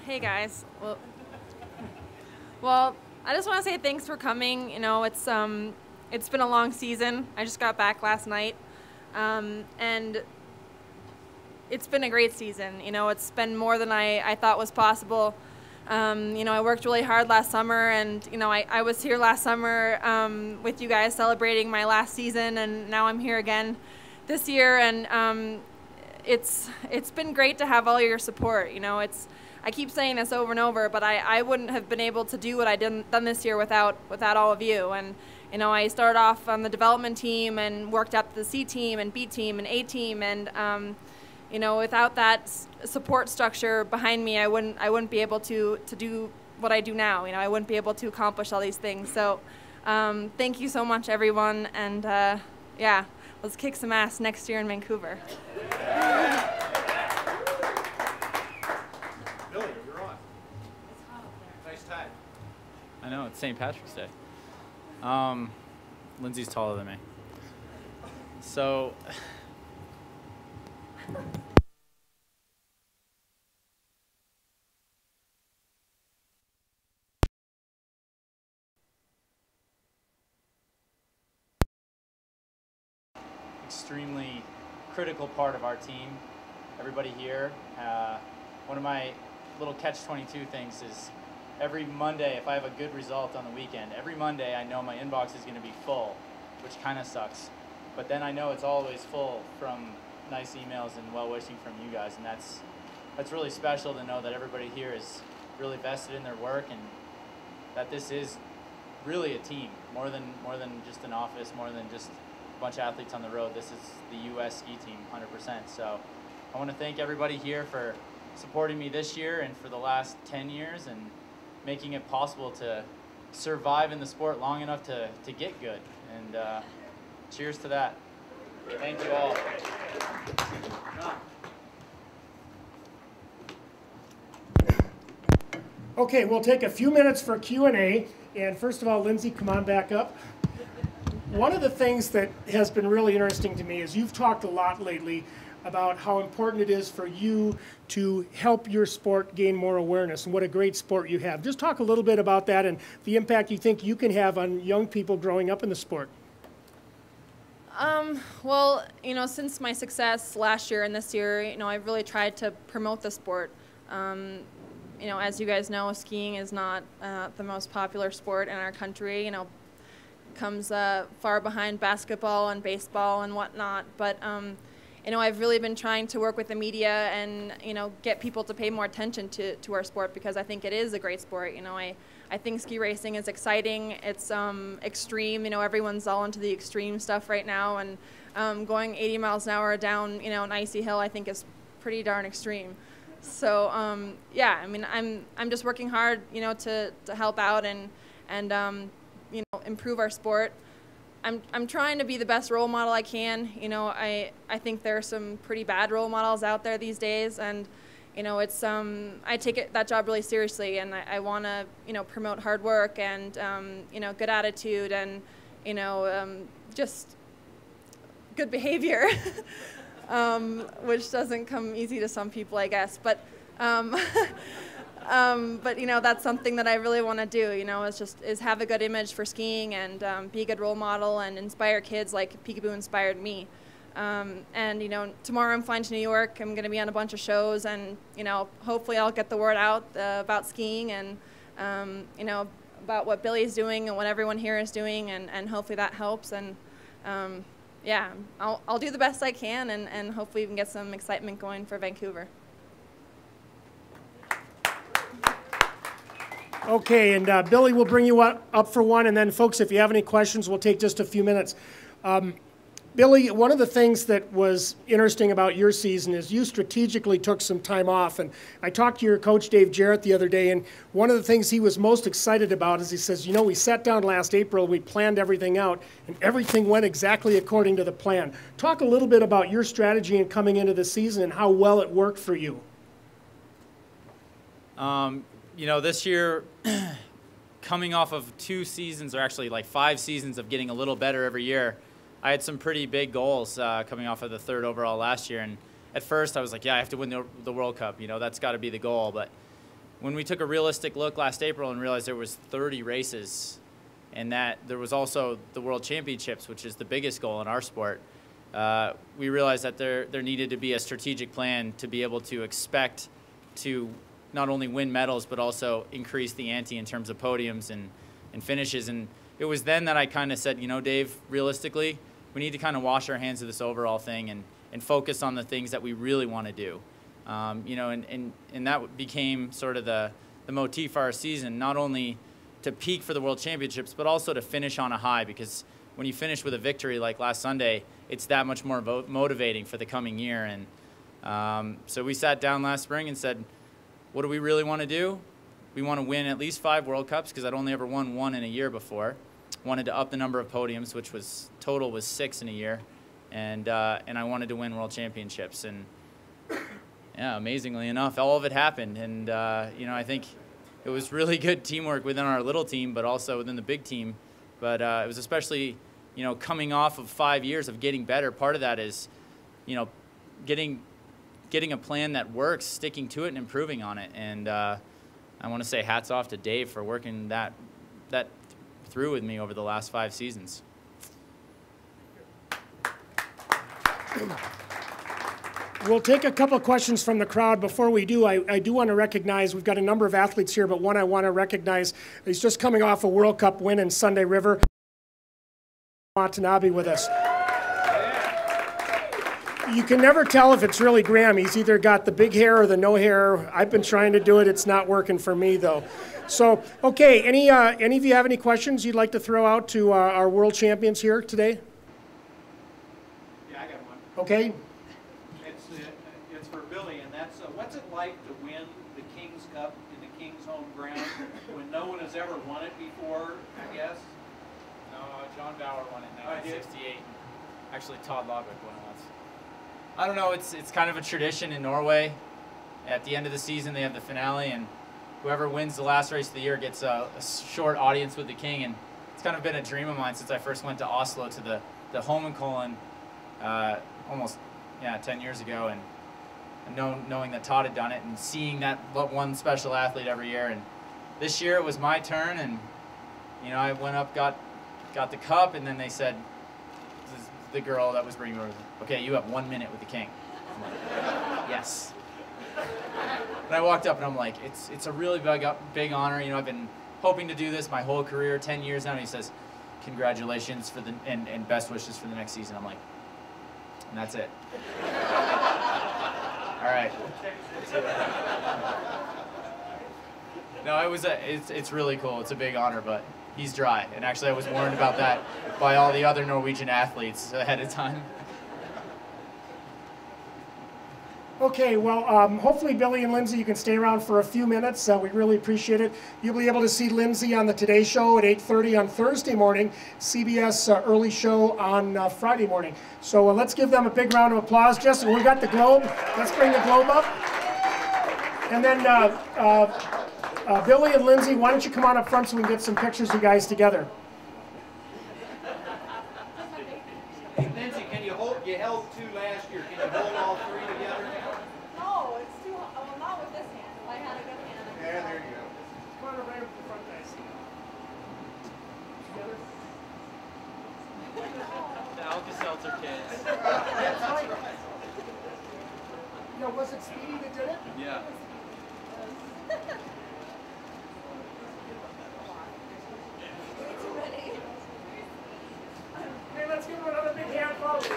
Hey guys. Well, I just want to say thanks for coming. You know, it's been a long season. I just got back last night, and it's been a great season. You know, it's been more than I thought was possible. You know, I worked really hard last summer, and you know, I was here last summer with you guys celebrating my last season, and now I'm here again this year, and it's been great to have all your support. You know, I keep saying this over and over, but I wouldn't have been able to do what I done this year without all of you. And you know, I started off on the development team and worked up the C team and B team and A team, and you know, without that support structure behind me, I wouldn't be able to do what I do now. You know, I wouldn't be able to accomplish all these things. So thank you so much, everyone, and yeah, let's kick some ass next year in Vancouver. Billy, you're on. It's hot up there. Nice tie. I know, it's St. Patrick's Day. Lindsey's taller than me. So, extremely critical part of our team. Everybody here. One of my little catch-22 things is every Monday, if I have a good result on the weekend, every Monday I know my inbox is going to be full, which kind of sucks. But then I know it's always full from nice emails and well-wishing from you guys, and that's really special to know that everybody here is really vested in their work and that this is really a team, more than just an office, more than just a bunch of athletes on the road. This is the U.S. ski team, 100%. So I want to thank everybody here for supporting me this year and for the last 10 years and making it possible to survive in the sport long enough to get good. And cheers to that. Thank you all. Okay, we'll take a few minutes for Q&A. And first of all, Lindsey, come on back up. One of the things that has been really interesting to me is you've talked a lot lately about how important it is for you to help your sport gain more awareness and what a great sport you have. Just talk a little bit about that and the impact you think you can have on young people growing up in the sport. Well, you know, since my success last year and this year, you know, I've really tried to promote the sport. You know, as you guys know, skiing is not the most popular sport in our country. You know, comes far behind basketball and baseball and whatnot. But you know, I've really been trying to work with the media and, you know, get people to pay more attention to our sport because I think it is a great sport. You know, I think ski racing is exciting. It's extreme. You know, everyone's all into the extreme stuff right now, and going 80 miles an hour down, you know, an icy hill, I think is pretty darn extreme. So yeah, I mean, I'm just working hard, you know, to help out and you know, improve our sport. I'm trying to be the best role model I can. You know, I think there are some pretty bad role models out there these days, and you know, it's I take that job really seriously, and I want to, you know, promote hard work and you know, good attitude and, you know, just good behavior, which doesn't come easy to some people, I guess. But you know, that's something that I really want to do. You know, is have a good image for skiing and be a good role model and inspire kids like Peekaboo inspired me. And you know, tomorrow I'm flying to New York. I'm going to be on a bunch of shows, and you know, hopefully I'll get the word out about skiing and you know, about what Billy's doing and what everyone here is doing, and hopefully that helps. And yeah, I'll do the best I can, and hopefully we can get some excitement going for Vancouver. Okay, and Billy will bring you up for one, and then folks, if you have any questions, we'll take just a few minutes. Billy, one of the things that was interesting about your season is you strategically took some time off, and I talked to your coach, Dave Jarrett, the other day, and one of the things he was most excited about is he says, you know, we sat down last April, we planned everything out, and everything went exactly according to the plan. Talk a little bit about your strategy in coming into the season and how well it worked for you. You know, this year, coming off of 2 seasons, or actually like 5 seasons of getting a little better every year, I had some pretty big goals coming off of the 3rd overall last year. And at first I was like, yeah, I have to win the World Cup. You know, that's got to be the goal. But when we took a realistic look last April and realized there was 30 races and that there was also the World Championships, which is the biggest goal in our sport, we realized that there needed to be a strategic plan to be able to expect to not only win medals but also increase the ante in terms of podiums and finishes. And it was then that I kind of said, you know, Dave, realistically, we need to kind of wash our hands of this overall thing and focus on the things that we really want to do. You know, and that became sort of the motif for our season, not only to peak for the World Championships, but also to finish on a high, because when you finish with a victory like last Sunday, it's that much more motivating for the coming year. And so we sat down last spring and said, what do we really want to do? We want to win at least 5 World Cups, because I'd only ever won 1 in a year before. Wanted to up the number of podiums, which was total was 6 in a year, and I wanted to win World Championships. And yeah, amazingly enough, all of it happened. And you know, I think it was really good teamwork within our little team, but also within the big team. But it was especially, you know, coming off of 5 years of getting better. Part of that is, you know, getting a plan that works, sticking to it, and improving on it. And I want to say hats off to Dave for working that through with me over the last 5 seasons. We'll take a couple of questions from the crowd. Before we do, I do want to recognize, we've got a number of athletes here, but one I want to recognize, he's just coming off a World Cup win in Sunday River. Watanabe with us. You can never tell if it's really Graham. He's either got the big hair or the no hair. I've been trying to do it. It's not working for me, though. So, okay, any of you have any questions you'd like to throw out to our world champions here today? Yeah, I got one. Okay. It's for Billy, and that's what's it like to win the King's Cup in the King's home ground when no one has ever won it before, I guess? No, John Bauer won it in 1968. Actually, Todd Lodwick won it once. I don't know, it's kind of a tradition in Norway. At the end of the season, they have the finale, and whoever wins the last race of the year gets a short audience with the king. And it's kind of been a dream of mine since I first went to Oslo to the Holmenkollen almost 10 years ago, and knowing that Todd had done it and seeing that one special athlete every year. And this year it was my turn, and you know, I went up, got the cup, and then they said, the girl that was bringing me over, okay, you have 1 minute with the king. I'm like, yes. And I walked up and I'm like, it's a really big honor. You know, I've been hoping to do this my whole career, 10 years now. And he says, congratulations for and best wishes for the next season. I'm like, and that's it. All right. No, it's really cool. It's a big honor, but he's dry. And actually, I was warned about that by all the other Norwegian athletes ahead of time. Okay, well, hopefully Billy and Lindsey, you can stay around for a few minutes. We really appreciate it. You'll be able to see Lindsey on the Today Show at 8:30 on Thursday morning, CBS early show on Friday morning. So let's give them a big round of applause. Justin, we got the globe. Let's bring the globe up. And then Billy and Lindsey, why don't you come on up front so we can get some pictures of you guys together. Lindsey, you held 2 last year. Can you hold all 3 together now? No, it's too, well, not with this hand. If I had a good hand, I could. Yeah, there you go. Come on right up to the front, guys. Together. The Alka-Seltzer kids. That's right. You know, was it Speedy that did it? Yeah. Hey, let's give him another big hand, folks.